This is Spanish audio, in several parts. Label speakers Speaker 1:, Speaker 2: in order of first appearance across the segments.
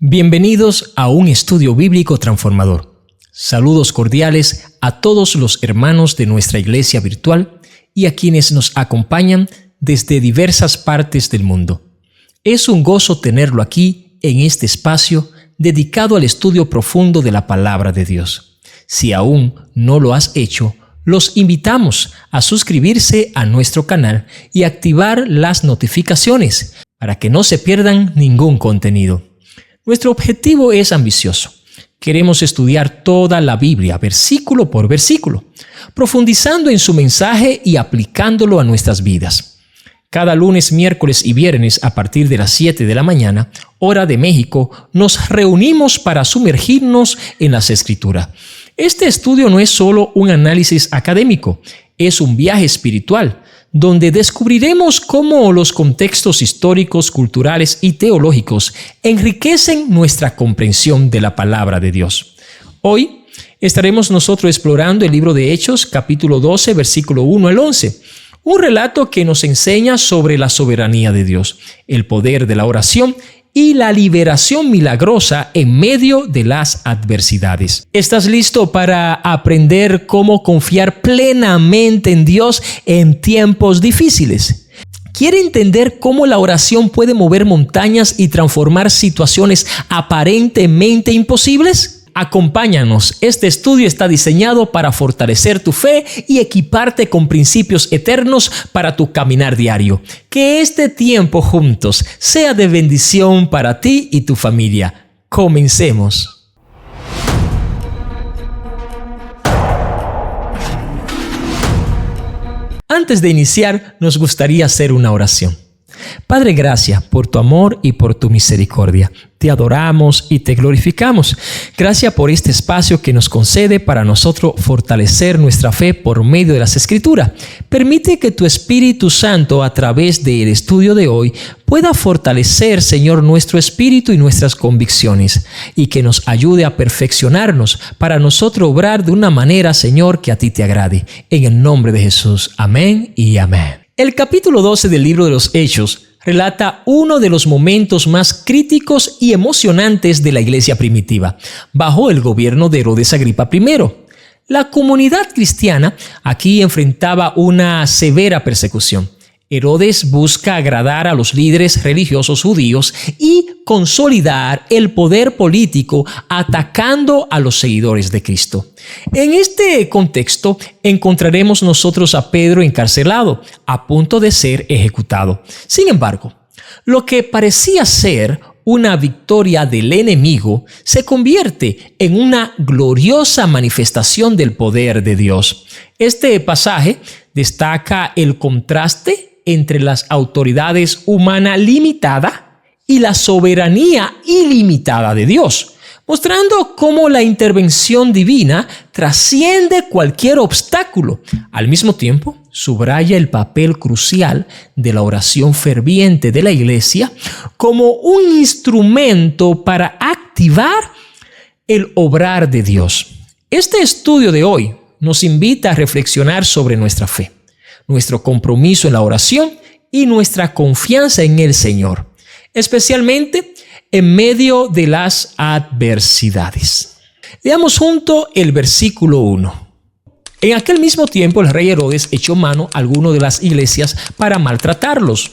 Speaker 1: Bienvenidos a un estudio bíblico transformador. Saludos cordiales a todos los hermanos de nuestra iglesia virtual y a quienes nos acompañan desde diversas partes del mundo. Es un gozo tenerlo aquí en este espacio dedicado al estudio profundo de la palabra de Dios. Si aún no lo has hecho, los invitamos a suscribirse a nuestro canal y activar las notificaciones para que no se pierdan ningún contenido. Nuestro objetivo es ambicioso. Queremos estudiar toda la Biblia, versículo por versículo, profundizando en su mensaje y aplicándolo a nuestras vidas. Cada lunes, miércoles y viernes a partir de las 7 de la mañana, hora de México, nos reunimos para sumergirnos en las Escrituras. Este estudio no es solo un análisis académico, es un viaje espiritual, donde descubriremos cómo los contextos históricos, culturales y teológicos enriquecen nuestra comprensión de la palabra de Dios. Hoy estaremos nosotros explorando el libro de Hechos, capítulo 12, versículo 1 al 11, un relato que nos enseña sobre la soberanía de Dios, el poder de la oración y la liberación milagrosa en medio de las adversidades. ¿Estás listo para aprender cómo confiar plenamente en Dios en tiempos difíciles? ¿Quiere entender cómo la oración puede mover montañas y transformar situaciones aparentemente imposibles? Acompáñanos. Este estudio está diseñado para fortalecer tu fe y equiparte con principios eternos para tu caminar diario. Que este tiempo juntos sea de bendición para ti y tu familia. Comencemos. Antes de iniciar, nos gustaría hacer una oración. Padre, gracias por tu amor y por tu misericordia. Te adoramos y te glorificamos. Gracias por este espacio que nos concede para nosotros fortalecer nuestra fe por medio de las Escrituras. Permite que tu Espíritu Santo, a través del estudio de hoy, pueda fortalecer, Señor, nuestro espíritu y nuestras convicciones, y que nos ayude a perfeccionarnos para nosotros obrar de una manera, Señor, que a ti te agrade. En el nombre de Jesús. Amén y amén. El capítulo 12 del libro de los Hechos relata uno de los momentos más críticos y emocionantes de la iglesia primitiva, bajo el gobierno de Herodes Agripa I. La comunidad cristiana aquí enfrentaba una severa persecución. Herodes busca agradar a los líderes religiosos judíos y consolidar el poder político atacando a los seguidores de Cristo. En este contexto encontraremos nosotros a Pedro encarcelado, a punto de ser ejecutado. Sin embargo, lo que parecía ser una victoria del enemigo se convierte en una gloriosa manifestación del poder de Dios. Este pasaje destaca el contraste entre las autoridades humanas limitadas y la soberanía ilimitada de Dios, mostrando cómo la intervención divina trasciende cualquier obstáculo. Al mismo tiempo, subraya el papel crucial de la oración ferviente de la iglesia como un instrumento para activar el obrar de Dios. Este estudio de hoy nos invita a reflexionar sobre nuestra fe, nuestro compromiso en la oración y nuestra confianza en el Señor, especialmente en medio de las adversidades. Leamos junto el versículo 1. En aquel mismo tiempo el rey Herodes echó mano a algunas de las iglesias para maltratarlos.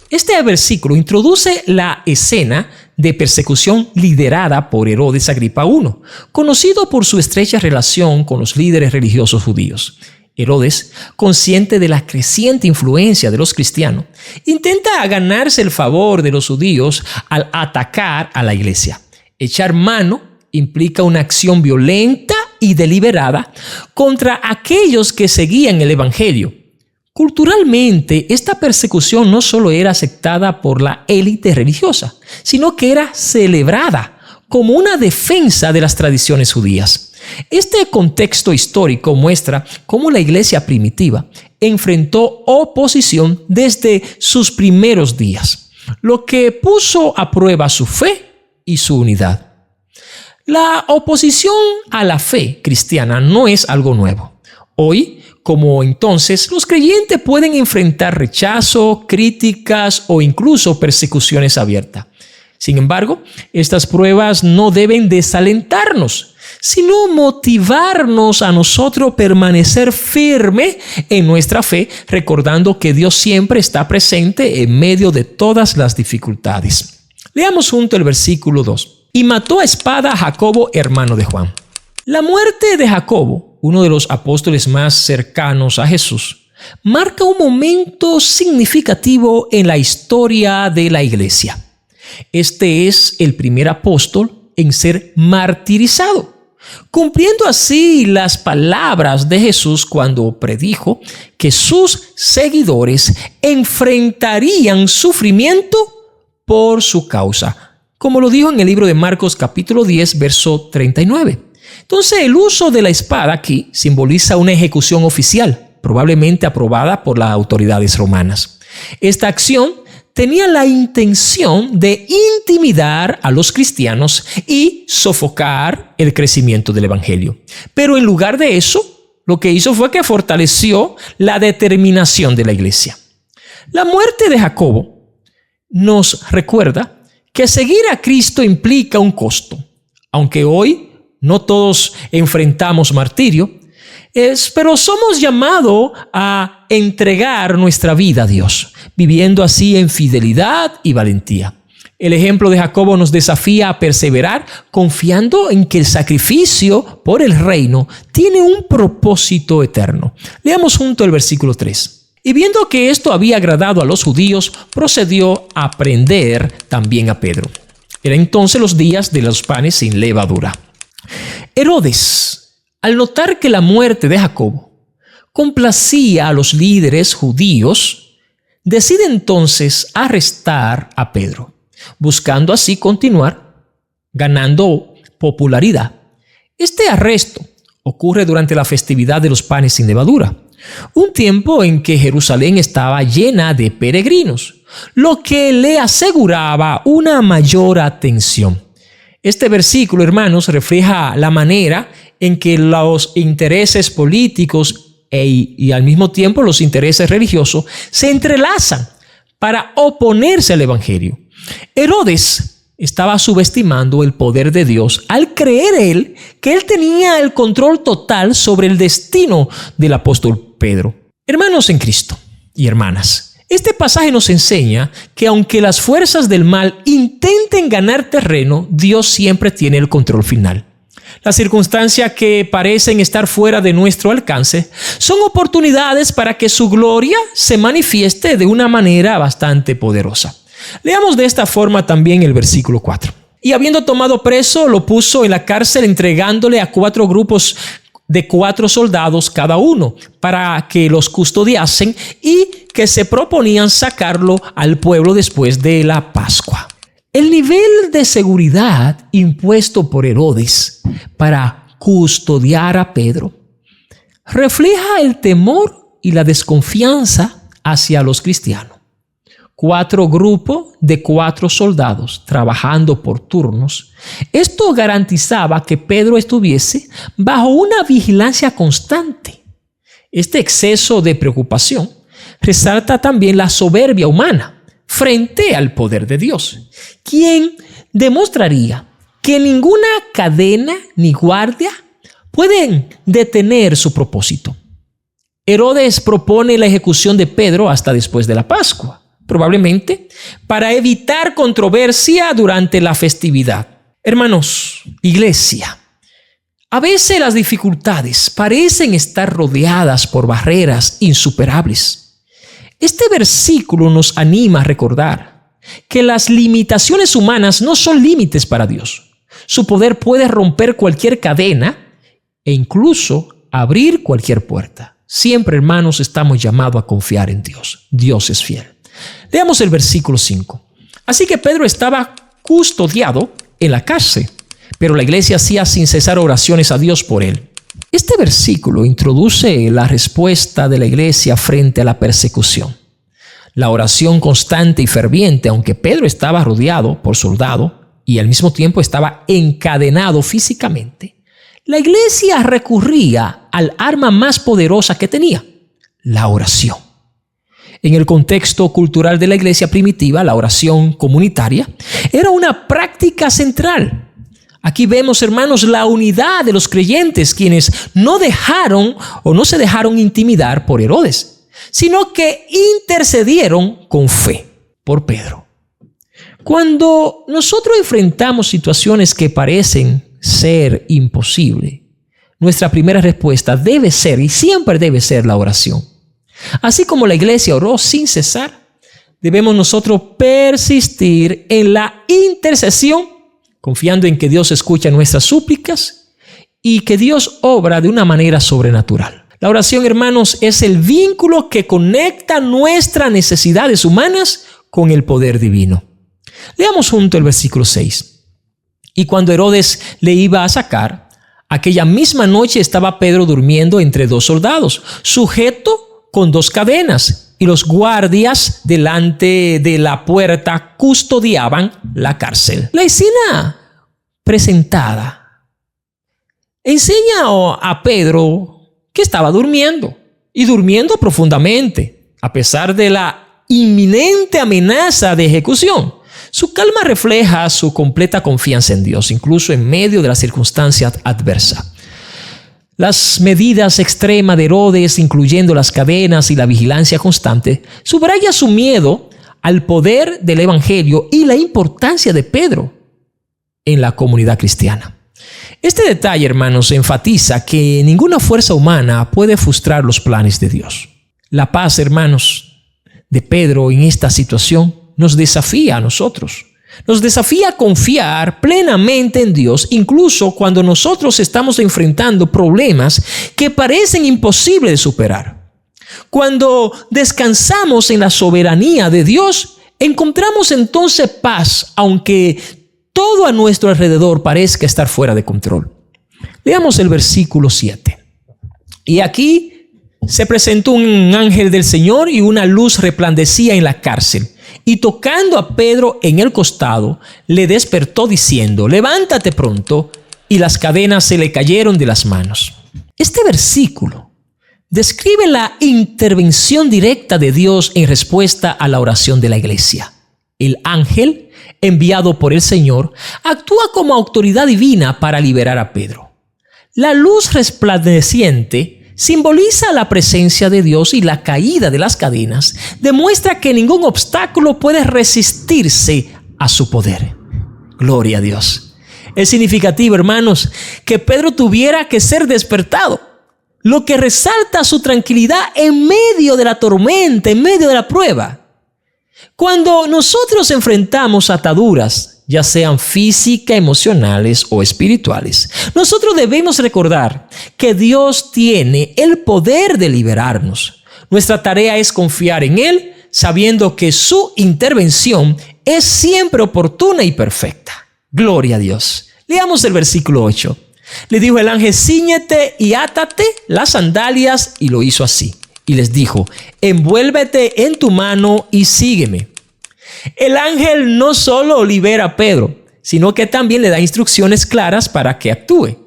Speaker 1: Este versículo introduce la escena de persecución liderada por Herodes Agripa I, conocido por su estrecha relación con los líderes religiosos judíos. Herodes, consciente de la creciente influencia de los cristianos, intenta ganarse el favor de los judíos al atacar a la iglesia. Echar mano implica una acción violenta y deliberada contra aquellos que seguían el evangelio. Culturalmente, esta persecución no solo era aceptada por la élite religiosa, sino que era celebrada como una defensa de las tradiciones judías. Este contexto histórico muestra cómo la iglesia primitiva enfrentó oposición desde sus primeros días, lo que puso a prueba su fe y su unidad. La oposición a la fe cristiana no es algo nuevo. Hoy, como entonces, los creyentes pueden enfrentar rechazo, críticas o incluso persecuciones abiertas. Sin embargo, estas pruebas no deben desalentarnos, sino motivarnos a nosotros permanecer firme en nuestra fe, recordando que Dios siempre está presente en medio de todas las dificultades. Leamos junto el versículo 2. Y mató a espada a Jacobo, hermano de Juan. La muerte de Jacobo, uno de los apóstoles más cercanos a Jesús, marca un momento significativo en la historia de la iglesia. Este es el primer apóstol en ser martirizado, cumpliendo así las palabras de Jesús cuando predijo que sus seguidores enfrentarían sufrimiento por su causa, como lo dijo en el libro de Marcos capítulo 10, verso 39. Entonces, el uso de la espada aquí simboliza una ejecución oficial, probablemente aprobada por las autoridades romanas. Esta acción tenía la intención de intimidar a los cristianos y sofocar el crecimiento del evangelio. Pero en lugar de eso, lo que hizo fue que fortaleció la determinación de la iglesia. La muerte de Jacobo nos recuerda que seguir a Cristo implica un costo. Aunque hoy no todos enfrentamos martirio, pero somos llamados a entregar nuestra vida a Dios, viviendo así en fidelidad y valentía. El ejemplo de Jacobo nos desafía a perseverar confiando en que el sacrificio por el reino tiene un propósito eterno. Leamos junto el versículo 3. Y viendo que esto había agradado a los judíos, procedió a prender también a Pedro. Eran entonces los días de los panes sin levadura. Herodes, al notar que la muerte de Jacobo complacía a los líderes judíos, decide entonces arrestar a Pedro, buscando así continuar ganando popularidad. Este arresto ocurre durante la festividad de los panes sin levadura, un tiempo en que Jerusalén estaba llena de peregrinos, lo que le aseguraba una mayor atención. Este versículo, hermanos, refleja la manera en que los intereses políticos y al mismo tiempo los intereses religiosos se entrelazan para oponerse al evangelio. Herodes estaba subestimando el poder de Dios al creer él que él tenía el control total sobre el destino del apóstol Pedro. Hermanos en Cristo y hermanas, este pasaje nos enseña que aunque las fuerzas del mal intenten ganar terreno, Dios siempre tiene el control final. Las circunstancias que parecen estar fuera de nuestro alcance son oportunidades para que su gloria se manifieste de una manera bastante poderosa. Leamos de esta forma también el versículo 4. Y habiendo tomado preso, lo puso en la cárcel, entregándole a 4 grupos de 4 soldados cada uno, para que los custodiasen y que se proponían sacarlo al pueblo después de la Pascua. El nivel de seguridad impuesto por Herodes para custodiar a Pedro refleja el temor y la desconfianza hacia los cristianos. 4 grupos de 4 soldados trabajando por turnos. Esto garantizaba que Pedro estuviese bajo una vigilancia constante. Este exceso de preocupación resalta también la soberbia humana frente al poder de Dios, quien demostraría que ninguna cadena ni guardia pueden detener su propósito. Herodes propone la ejecución de Pedro hasta después de la Pascua, probablemente para evitar controversia durante la festividad. Hermanos, iglesia, a veces las dificultades parecen estar rodeadas por barreras insuperables. Este versículo nos anima a recordar que las limitaciones humanas no son límites para Dios. Su poder puede romper cualquier cadena e incluso abrir cualquier puerta. Siempre, hermanos, estamos llamados a confiar en Dios. Dios es fiel. Leamos el versículo 5. Así que Pedro estaba custodiado en la cárcel, pero la iglesia hacía sin cesar oraciones a Dios por él. Este versículo introduce la respuesta de la iglesia frente a la persecución. La oración constante y ferviente, aunque Pedro estaba rodeado por soldados y al mismo tiempo estaba encadenado físicamente, la iglesia recurría al arma más poderosa que tenía, la oración. En el contexto cultural de la iglesia primitiva, la oración comunitaria era una práctica central. Aquí vemos, hermanos, la unidad de los creyentes, quienes no se dejaron intimidar por Herodes, sino que intercedieron con fe por Pedro. Cuando nosotros enfrentamos situaciones que parecen ser imposibles, nuestra primera respuesta debe ser y siempre debe ser la oración. Así como la iglesia oró sin cesar, debemos nosotros persistir en la intercesión, confiando en que Dios escucha nuestras súplicas y que Dios obra de una manera sobrenatural. La oración, hermanos, es el vínculo que conecta nuestras necesidades humanas con el poder divino. Leamos junto el versículo 6. Y cuando Herodes le iba a sacar, aquella misma noche estaba Pedro durmiendo entre dos soldados, sujeto con dos cadenas, y los guardias delante de la puerta custodiaban la cárcel. La escena presentada enseña a Pedro que estaba durmiendo, y durmiendo profundamente, a pesar de la inminente amenaza de ejecución. Su calma refleja su completa confianza en Dios, incluso en medio de las circunstancias adversas. Las medidas extremas de Herodes, incluyendo las cadenas y la vigilancia constante, subraya su miedo al poder del evangelio y la importancia de Pedro en la comunidad cristiana. Este detalle, hermanos, enfatiza que ninguna fuerza humana puede frustrar los planes de Dios. La paz, hermanos, de Pedro en esta situación nos desafía a nosotros. Nos desafía a confiar plenamente en Dios, incluso cuando nosotros estamos enfrentando problemas que parecen imposibles de superar. Cuando descansamos en la soberanía de Dios, encontramos entonces paz, aunque todo a nuestro alrededor parezca estar fuera de control. Leamos el versículo 7. Y aquí se presentó un ángel del Señor y una luz resplandecía en la cárcel. Y tocando a Pedro en el costado, le despertó diciendo: levántate pronto, y las cadenas se le cayeron de las manos. Este versículo describe la intervención directa de Dios en respuesta a la oración de la iglesia. El ángel, enviado por el Señor, actúa como autoridad divina para liberar a Pedro. La luz resplandeciente simboliza la presencia de Dios, y la caída de las cadenas demuestra que ningún obstáculo puede resistirse a su poder. Gloria a Dios. Es significativo, hermanos, que Pedro tuviera que ser despertado, lo que resalta su tranquilidad en medio de la tormenta, en medio de la prueba. Cuando nosotros enfrentamos ataduras, ya sean físicas, emocionales o espirituales, nosotros debemos recordar que Dios tiene el poder de liberarnos. Nuestra tarea es confiar en Él, sabiendo que su intervención es siempre oportuna y perfecta. Gloria a Dios. Leamos el versículo 8. Le dijo el ángel: cíñete y átate las sandalias, y lo hizo así. Y les dijo: envuélvete en tu mano y sígueme. El ángel no solo libera a Pedro, sino que también le da instrucciones claras para que actúe.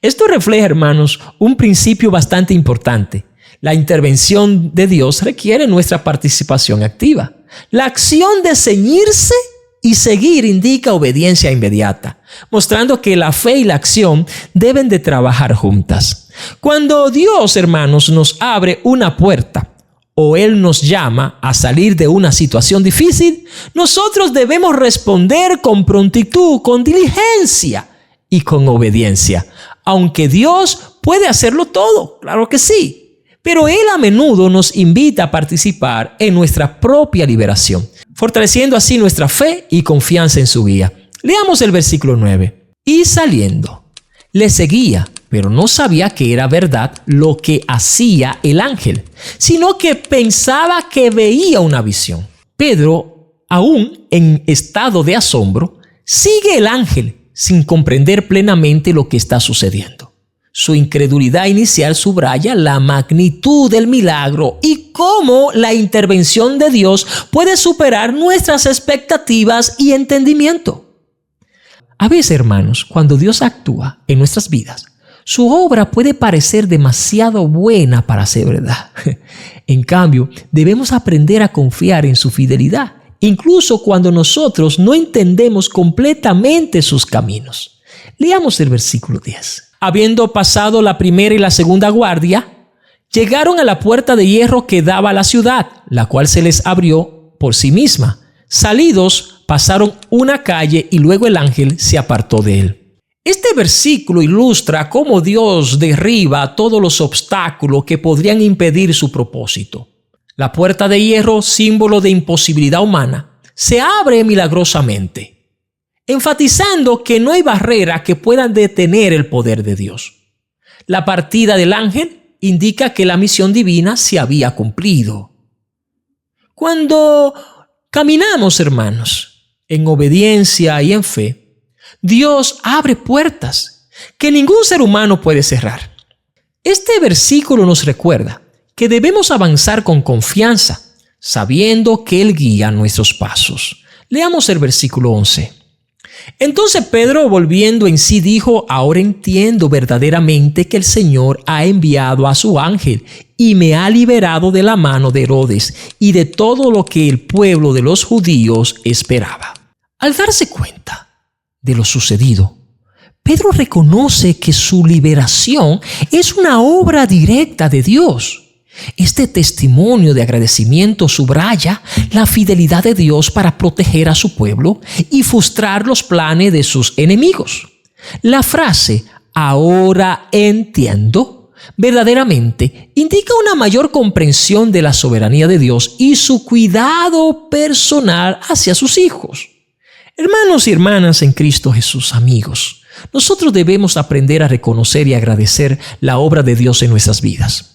Speaker 1: Esto refleja, hermanos, un principio bastante importante. La intervención de Dios requiere nuestra participación activa. La acción de ceñirse y seguir indica obediencia inmediata, mostrando que la fe y la acción deben de trabajar juntas. Cuando Dios, hermanos, nos abre una puerta, o Él nos llama a salir de una situación difícil, nosotros debemos responder con prontitud, con diligencia y con obediencia. Aunque Dios puede hacerlo todo, claro que sí, pero Él a menudo nos invita a participar en nuestra propia liberación, fortaleciendo así nuestra fe y confianza en su guía. Leamos el versículo 9. Y saliendo, le seguía, pero no sabía que era verdad lo que hacía el ángel, sino que pensaba que veía una visión. Pedro, aún en estado de asombro, sigue el ángel sin comprender plenamente lo que está sucediendo. Su incredulidad inicial subraya la magnitud del milagro y cómo la intervención de Dios puede superar nuestras expectativas y entendimiento. A veces, hermanos, cuando Dios actúa en nuestras vidas, Su obra puede parecer demasiado buena para ser verdad. En cambio, debemos aprender a confiar en su fidelidad, incluso cuando nosotros no entendemos completamente sus caminos. Leamos el versículo 10. Habiendo pasado la primera y la segunda guardia, llegaron a la puerta de hierro que daba a la ciudad, la cual se les abrió por sí misma. Salidos, pasaron una calle y luego el ángel se apartó de él. Este versículo ilustra cómo Dios derriba todos los obstáculos que podrían impedir su propósito. La puerta de hierro, símbolo de imposibilidad humana, se abre milagrosamente, enfatizando que no hay barrera que pueda detener el poder de Dios. La partida del ángel indica que la misión divina se había cumplido. Cuando caminamos, hermanos, en obediencia y en fe, Dios abre puertas que ningún ser humano puede cerrar. Este versículo nos recuerda que debemos avanzar con confianza, sabiendo que Él guía nuestros pasos. Leamos el versículo 11. Entonces Pedro, volviendo en sí, dijo: ahora entiendo verdaderamente que el Señor ha enviado a su ángel y me ha liberado de la mano de Herodes y de todo lo que el pueblo de los judíos esperaba. Al darse cuenta de lo sucedido, Pedro reconoce que su liberación es una obra directa de Dios. Este testimonio de agradecimiento subraya la fidelidad de Dios para proteger a su pueblo y frustrar los planes de sus enemigos. La frase "ahora entiendo" verdaderamente indica una mayor comprensión de la soberanía de Dios y su cuidado personal hacia sus hijos. Hermanos y hermanas en Cristo Jesús, amigos, nosotros debemos aprender a reconocer y agradecer la obra de Dios en nuestras vidas.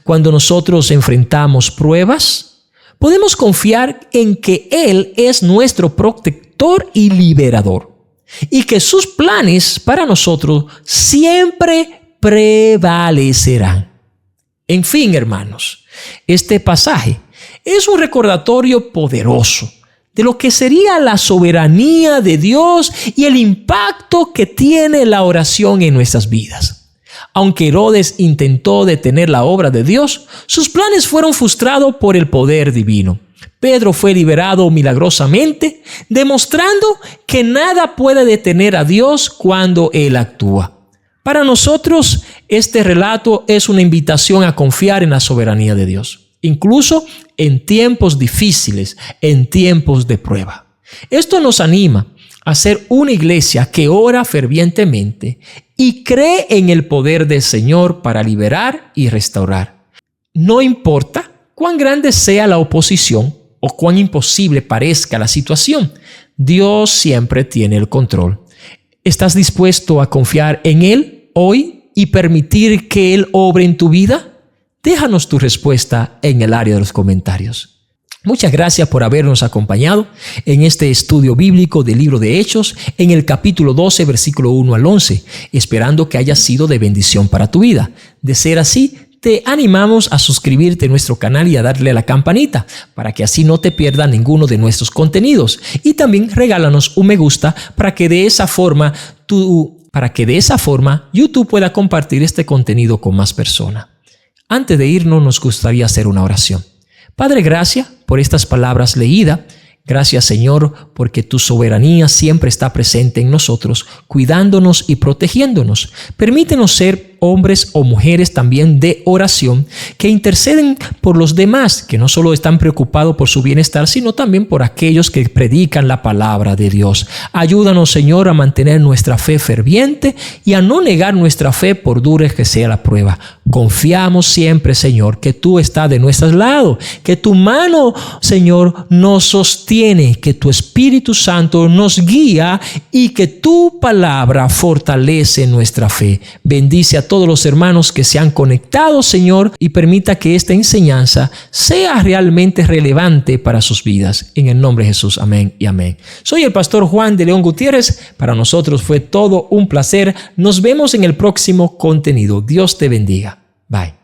Speaker 1: Cuando nosotros enfrentamos pruebas, podemos confiar en que Él es nuestro protector y liberador, y que sus planes para nosotros siempre prevalecerán. En fin, hermanos, este pasaje es un recordatorio poderoso de lo que sería la soberanía de Dios y el impacto que tiene la oración en nuestras vidas. Aunque Herodes intentó detener la obra de Dios, sus planes fueron frustrados por el poder divino. Pedro fue liberado milagrosamente, demostrando que nada puede detener a Dios cuando Él actúa. Para nosotros, este relato es una invitación a confiar en la soberanía de Dios, incluso en tiempos difíciles, en tiempos de prueba. Esto nos anima a ser una iglesia que ora fervientemente y cree en el poder del Señor para liberar y restaurar. No importa cuán grande sea la oposición o cuán imposible parezca la situación, Dios siempre tiene el control. ¿Estás dispuesto a confiar en Él hoy y permitir que Él obre en tu vida? Déjanos tu respuesta en el área de los comentarios. Muchas gracias por habernos acompañado en este estudio bíblico del libro de Hechos en el capítulo 12, versículo 1 al 11, esperando que haya sido de bendición para tu vida. De ser así, te animamos a suscribirte a nuestro canal y a darle a la campanita para que así no te pierdas ninguno de nuestros contenidos. Y también regálanos un me gusta para que de esa forma YouTube pueda compartir este contenido con más personas. Antes de irnos, nos gustaría hacer una oración. Padre, gracias por estas palabras leídas. Gracias, Señor, porque tu soberanía siempre está presente en nosotros, cuidándonos y protegiéndonos. Permítenos ser hombres o mujeres también de oración que interceden por los demás, que no solo están preocupados por su bienestar, sino también por aquellos que predican la palabra de Dios. Ayúdanos, Señor, a mantener nuestra fe ferviente y a no negar nuestra fe por dura que sea la prueba. Confiamos siempre, Señor, que tú estás de nuestro lado, que tu mano, Señor, nos sostiene, que tu Espíritu Santo nos guía y que tu palabra fortalece nuestra fe. Bendice a todos los hermanos que se han conectado, Señor, y permita que esta enseñanza sea realmente relevante para sus vidas. En el nombre de Jesús, amén y amén. Soy el pastor Juan de León Gutiérrez. Para nosotros fue todo un placer. Nos vemos en el próximo contenido. Dios te bendiga. Bye.